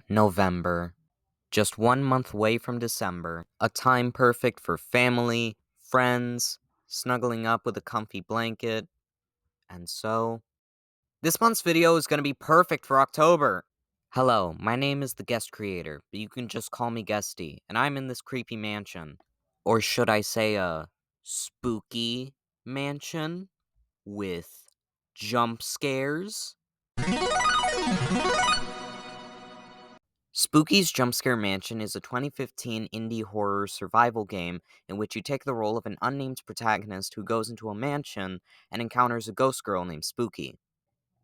November. Just 1 month away from December. A time perfect for family, friends, snuggling up with a comfy blanket. And so, this month's video is going to be perfect for October. Hello, my name is the guest creator, but you can just call me Guesty, and I'm in this creepy mansion. Or should I say a spooky mansion with jump scares? Spooky's Jumpscare Mansion is a 2015 indie horror survival game in which you take the role of an unnamed protagonist who goes into a mansion and encounters a ghost girl named Spooky.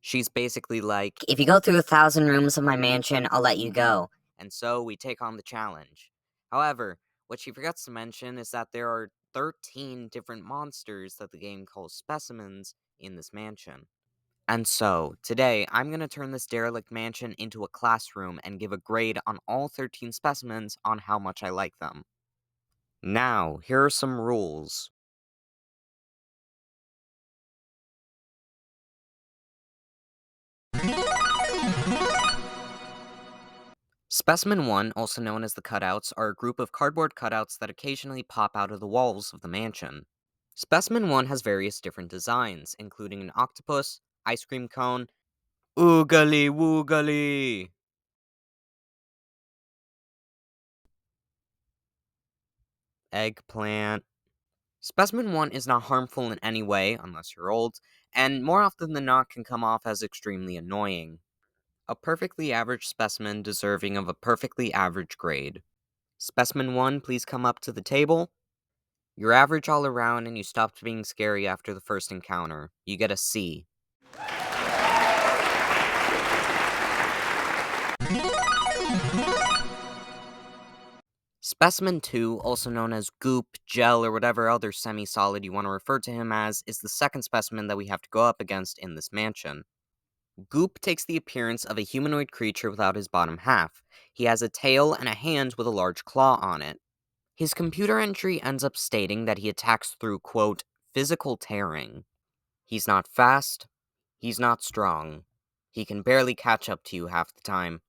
She's basically like, If you go through 1,000 rooms of my mansion, I'll let you go. and so we take on the challenge. However, what she forgets to mention is that there are 13 different monsters that the game calls Specimens in this mansion. And so, today, I'm going to turn this derelict mansion into a classroom and give a grade on all 13 specimens on how much I like them. Now, here are some rules. Specimen 1, also known as the cutouts, are a group of cardboard cutouts that occasionally pop out of the walls of the mansion. Specimen 1 has various different designs, including an octopus, ice cream cone, oogly woogly, eggplant. Specimen 1 is not harmful in any way, unless you're old, and more often than not can come off as extremely annoying. A perfectly average specimen deserving of a perfectly average grade. Specimen 1, please come up to the table. You're average all around and you stopped being scary after the first encounter. You get a C. Specimen 2, also known as goop, gel, or whatever other semi-solid you want to refer to him as, is the second specimen that we have to go up against in this mansion. Goop takes the appearance of a humanoid creature without his bottom half. He has a tail and a hand with a large claw on it. His computer entry ends up stating that he attacks through, quote, physical tearing. He's not fast, he's not strong. He can barely catch up to you half the time.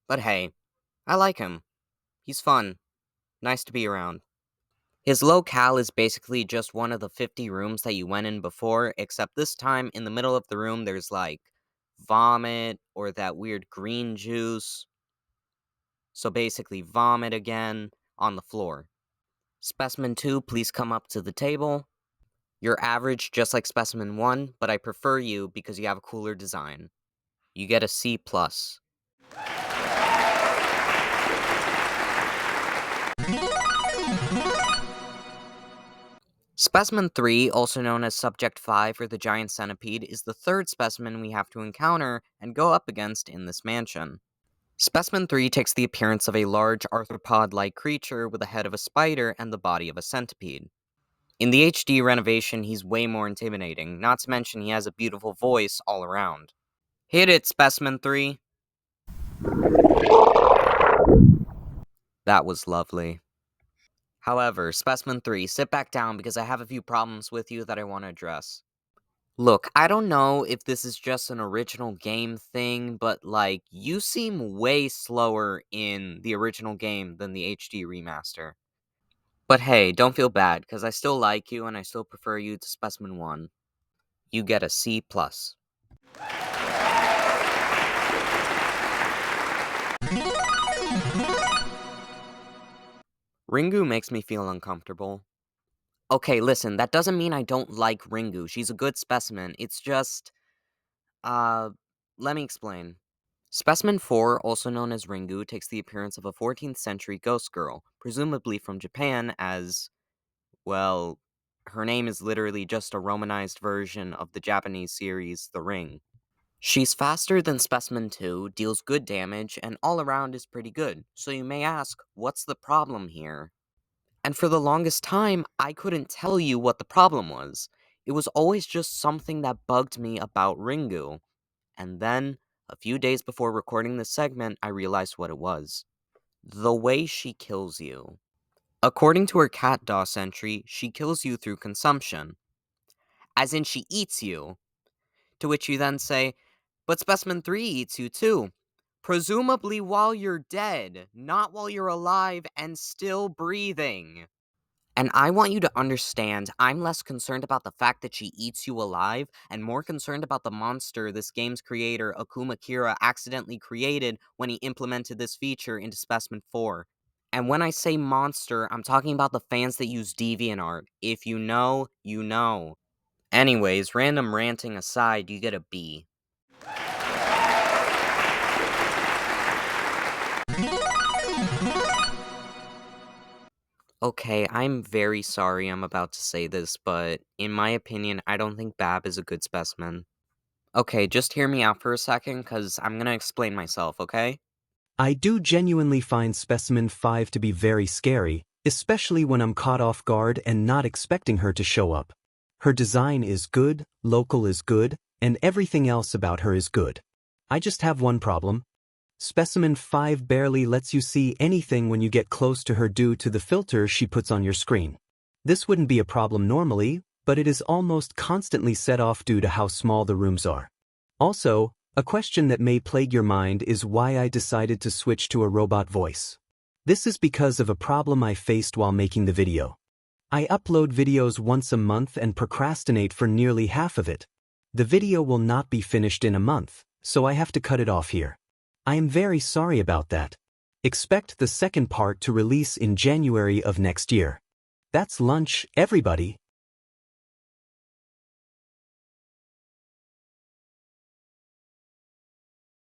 But hey, I like him. He's fun. Nice to be around. His locale is basically just one of the 50 rooms that you went in before, except this time in the middle of the room there's like vomit or that weird green juice. So basically vomit again on the floor. Specimen 2, please come up to the table. You're average just like Specimen 1, but I prefer you because you have a cooler design. You get a C+. Specimen 3, also known as Subject 5 or the Giant Centipede, is the third specimen we have to encounter and go up against in this mansion. Specimen 3 takes the appearance of a large arthropod-like creature with the head of a spider and the body of a centipede. In the HD renovation, he's way more intimidating, not to mention he has a beautiful voice all around. Hit it, Specimen 3! That was lovely. However, Specimen 3, sit back down because I have a few problems with you that I want to address. Look, I don't know if this is just an original game thing, but, like, you seem way slower in the original game than the HD remaster. But hey, don't feel bad, because I still like you and I still prefer you to Specimen 1. You get a C+. Ringu makes me feel uncomfortable. Okay, listen, that doesn't mean I don't like Ringu. She's a good specimen. It's just, uh, let me explain. Specimen 4, also known as Ringu, takes the appearance of a 14th century ghost girl, presumably from Japan, as, well, her name is literally just a romanized version of the Japanese series The Ring. She's faster than Specimen 2, deals good damage, and all around is pretty good, so you may ask, what's the problem here? And for the longest time, I couldn't tell you what the problem was. It was always just something that bugged me about Ringu. And then, a few days before recording this segment, I realized what it was. The way she kills you. According to her cat DOS entry, she kills you through consumption. As in, she eats you. To which you then say, but Specimen 3 eats you too. Presumably while you're dead, not while you're alive and still breathing. And I want you to understand, I'm less concerned about the fact that she eats you alive and more concerned about the monster this game's creator, Akuma Kira, accidentally created when he implemented this feature into Specimen 4. And when I say monster, I'm talking about the fans that use DeviantArt. If you know, you know. Anyways, random ranting aside, you get a B. Okay, I'm very sorry I'm about to say this, but in my opinion, I don't think Bab is a good specimen. Okay, just hear me out for a second, because I'm gonna explain myself, okay? I do genuinely find Specimen 5 to be very scary, especially when I'm caught off guard and not expecting her to show up. Her design is good, local is good, and everything else about her is good. I just have one problem. Specimen 5 barely lets you see anything when you get close to her due to the filter she puts on your screen. This wouldn't be a problem normally, but it is almost constantly set off due to how small the rooms are. Also, a question that may plague your mind is why I decided to switch to a robot voice. This is because of a problem I faced while making the video. I upload videos once a month and procrastinate for nearly half of it. The video will not be finished in a month, so I have to cut it off here. I am very sorry about that. Expect the second part to release in January of next year. That's lunch, everybody.